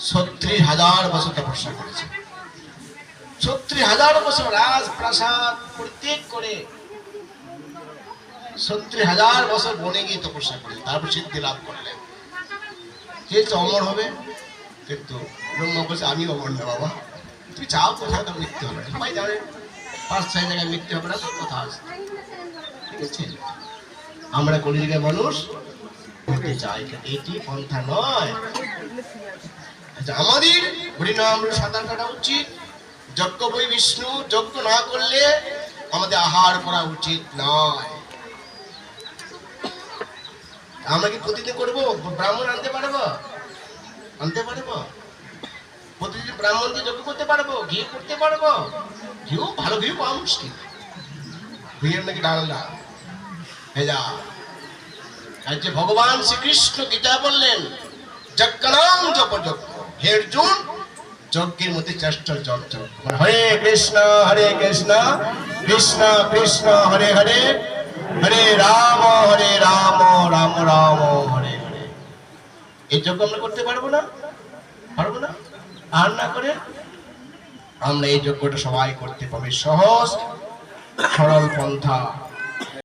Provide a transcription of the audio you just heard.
36,000 বছর তপস্যা করেছে। 36,000 বছর রাজপ্রাসাদ পরিত্যাগ করে 36,000 বছর বনে গিয়ে তপস্যা করলেন, তারপর সিদ্ধি লাভ করলেন। যেহেতু অমর হবে, কিন্তু ব্রহ্মা বলছে আমি অমর না বাবা, তুমি চাও কোথায় তো মৃত্যু হবে, সবাই জানে 5-6 জায়গায় মৃত্যু হবে না, তো কথা আছে। ঠিক আছে, আমরা কলিযুগের মানুষ হতে চাই, এটি পন্থা নয়। আমাদের হরিনাম সাঁতার কাটা উচিত। যজ্ঞ বই বিষ্ণু, যজ্ঞ না করলে আমাদের আহার করা উচিত নয়। আমরা কি প্রতিদিন করবো? ব্রাহ্মণ আনতে পারবো? আনতে পারবো? প্রতিদিন ব্রাহ্মণকে যজ্ঞ করতে পারবো? ঘি করতে পারবো? ঘিও ভালো, ঘিও পাওয়া মুশকিল, ঘিয়ের নাকি ডালনা ভেজা। আর যে ভগবান শ্রীকৃষ্ণ গীতা বললেন যজ্ঞানাম জপ যজ্ঞ, হে অর্জুন যজ্ঞের মধ্যে চেষ্টা যজ্ঞ। হরে কৃষ্ণ কৃষ্ণ কৃষ্ণ হরে হরে, হরে রাম রাম রাম হরে হরে। এই যজ্ঞ আমরা করতে পারবো না? পারবো না? আর না করে আমরা এই যজ্ঞটা সবাই করতে পারবে, সহজ সরল পন্থা।